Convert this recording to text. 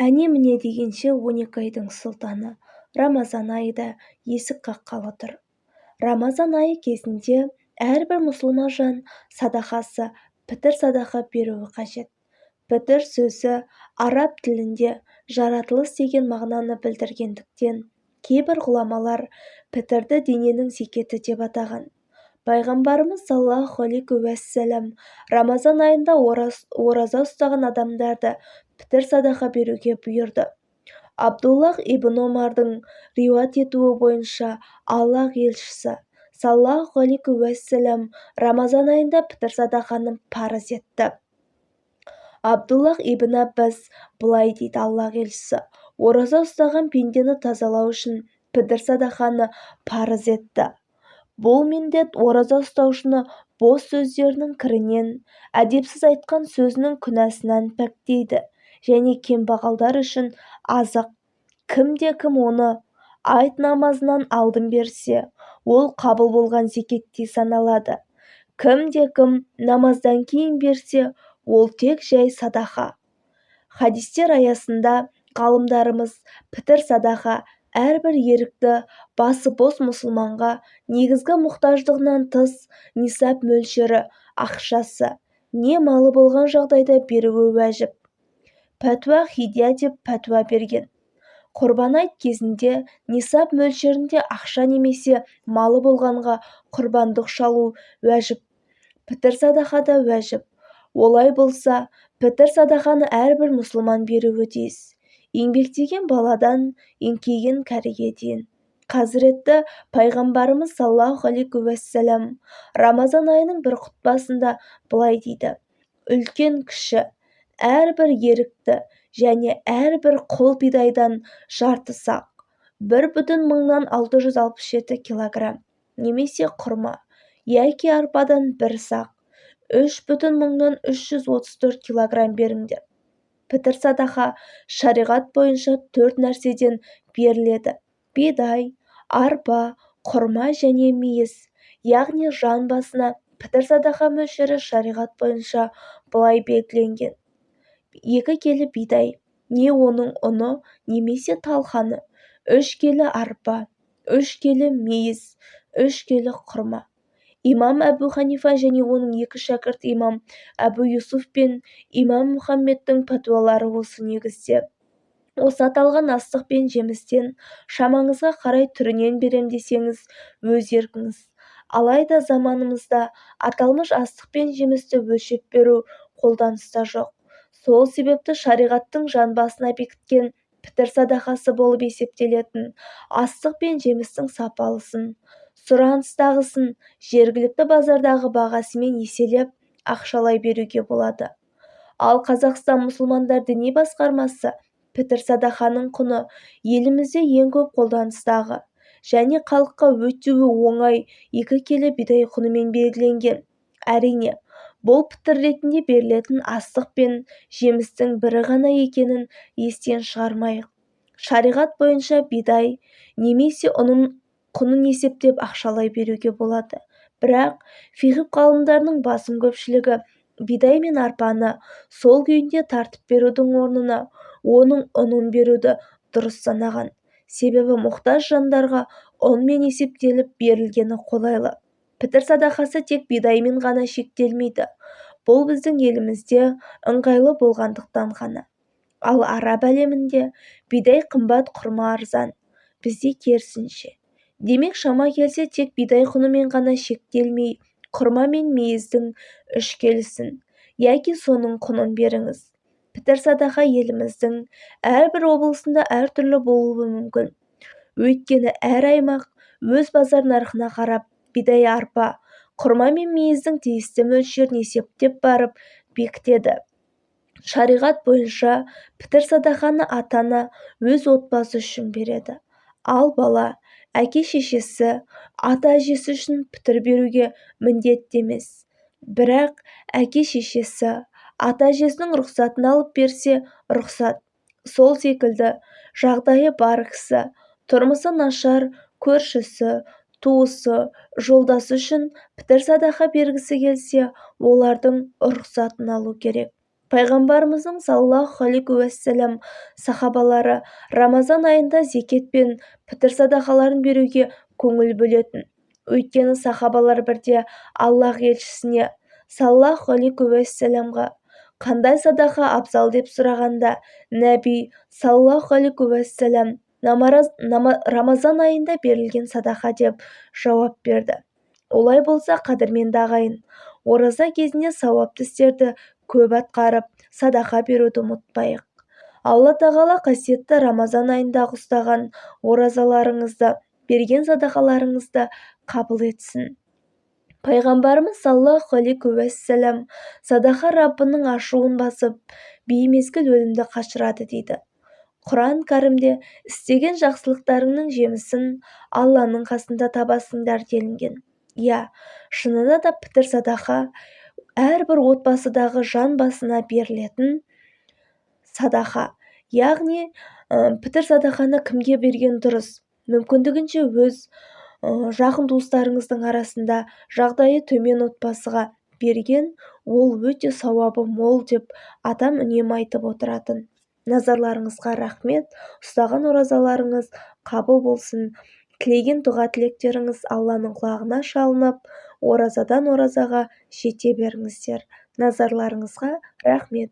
Әне-міне дегенше 12 айдың сұлтаны Рамазан айы да есік қаққалы тұр. Рамазан айы кезінде әрбір мұсылман жан садақасы, пітір садақа беруі қажет. Пітір сөзі араб тілінде жаратылыс деген мағынаны білдіргендіктен, кейбір ғұламалар пітірді дененің зекеті деп атаған. Пайғамбарымыз саллаллаху алейхи уәссәләм Рамазан айында ораза ұстаған адамдарды пітір садақа беруге бұйырды. Абдуллах ибн Омардың риуат етуі бойынша Аллах елшісі саллаллаху алейхи уәссәләм Рамазан айында пітір садақаны парыз етті. Абдуллах ибн Аббас былай дейді: Аллах елшісі ораза ұстаған пендені тазалау үшін пітір садақаны парыз етті. Бұл міндет ораза ұстаушыны бос сөздерінің кірінен, әдепсіз айтқан сөзінің күнәсінен пәктейді және кембағалдар үшін азық. Кім оны айт намазынан алдын берсе, ол қабыл болған зекеттей саналады. Кім намаздан кейін берсе, ол тек жай садақа. Хадистер аясында ғалымдарымыз пітір садақа әрбір ерікті, басы бос мұсылманға негізгі мұқтаждығынан тыс нисап мөлшері ақшасы не малы болған жағдайда беруі уәжіп. Пәтуа хидия деп пәтуа берген. Құрбан айт кезінде нисап мөлшерінде ақша немесе малы болғанға құрбандық шалу уәжіп. Пітір садақа да уәжіп. Олай болса, пітір садақаны әрбір мұсылман беруі тиіс. Еңбектеген баладан еңкейген кәріге дейін. Хазіретті пайғамбарымыз саллаллаху алейхи уәссәләм Рамазан айының бір құтбасында былай дейді: үлкен кіші, әрбір ерікті және әрбір құл бидайдан жарты сақ, 1,667 килограмм, немесе құрма, яки арпадан 1 сақ, 3,334 килограмм беріңдер. Пітір садақа шариғат бойынша 4 нәрседен беріледі: бидай, арпа, құрма және мейіз. Яғни жан басына пітір садақа мөлшері шариғат бойынша былай белгіленген: 2 келі бидай, не оның ұны немесе талқаны, 3 келі арпа, 3 келі мейіз, 3 келі құрма. Имам Әбу Ханифа және оның 2 шәкірт имам Әбу Юсуф пен имам Мұхаммедтің пәтуалары осы негізде. Осы аталған астық пен жемістен шамаңызға қарай түрінен берем десеңіз өз еркіңіз. Алайда заманымызда аталмыш астық пен жемісті өлшеп беру қолданыста жоқ. Сол себепті шариғаттың жан басына бекіткен пітір садақасы болып есептелетін астық пен жемістің сапалысын, сұраныстағысын жергілікті базардағы бағасымен еселеп ақшалай беруге болады. Ал Қазақстан мұсылмандар діни басқармасы пітір садақаның құны елімізде ең көп қолданыстағы және халыққа өтуі оңай 2 келі бидай құнымен белгіленген. Әрине, бұл пітір ретінде берілетін астық пен жемістің бірі ғана екенін естен шығармайық. Шариғат бойынша бидай немесе ұнын құнын есептеп ақшалай беруге болады. Бірақ фиқх ғалымдарының басым көпшілігі бидай мен арпаны сол күйінде тартып берудің орнына оның ұнын беруді дұрыс санаған. Себебі мұқтаж жандарға ұнмен есептеліп берілгені қолайлы. Пітір садақасы тек бидаймен ғана шектелмейді. Бұл біздің елімізде ыңғайлы болғандықтан ғана. Ал араб әлемінде бидай қымбат, құрма арзан. Бізде керісінше. Демек, шама келсе тек бидай құнымен ғана шектелмей, құрма мен мейіздің 3 келісін, яки соның құнын беріңіз. Пітір садақа еліміздің әрбір облысында әртүрлі болуы мүмкін. Өйткені әр аймақ өз базар нарқына қарап бидай, арпа, құрма мен мейіздің тиісті мөлшерін есептеп барып бекітеді. Шариғат бойынша пітір садақаны ата-ана өз отбасы үшін береді. Ал бала әке-шешесі, ата-әжесі үшін пітір беруге міндетті емес. Бірақ әке-шешесі, ата-әжесінің рұқсатын алып берсе рұқсат. Сол секілді жағдайы бар кісі, тұрмысы нашар, көршісі, туысы, жолдасы үшін пітір садақа бергісі келсе, олардың рұқсатын алу керек. Пайғамбарымыздың саллаллаху алейхи уәссәлам сахабалары Рамазан айында зекет пен пітір садақаларын беруге көңіл бөлетін. Өйткені сахабалар бірде Аллах елшісіне саллаллаху алейхи уәссәламға қандай садақа абзал деп сұрағанда, Нәби саллаллаху алейхи уәссәлам Рамазан айында берілген садақа деп жауап берді. Олай болса, қадірменді ағайын, ораза кезінде сауапты істерді көп атқарып, садақа беруді ұмытпайық. Алла тағала қасиетті Рамазан айындағы ұстаған оразаларыңызды, берген садақаларыңызды қабыл етсін. Пайғамбарымыз саллаллаху алейхи уәссәлам садақа Раббының ашуын басып, беймезгіл өлімді қашырады дейді. Құран кәрімде істеген жақсылықтарыңның жемісін Алланың қасында табасыңдар делінген. Иә, шынында да пітір садақа әрбір отбасыдағы жан басына берілетін садақа. Яғни пітір садақаны кімге берген дұрыс? Мүмкіндігінше өз жақын туыстарыңыздың арасында жағдайы төмен отбасыға берген, ол өте сауабы мол деп атам үнемі айтып отыратын. Назарларыңызға рахмет. Ұстаған оразаларыңыз қабыл болсын. Тілеген дұға тілектеріңіз Алланың құлағына шалынып, оразадан оразаға жете беріңіздер. Назарларыңызға рахмет.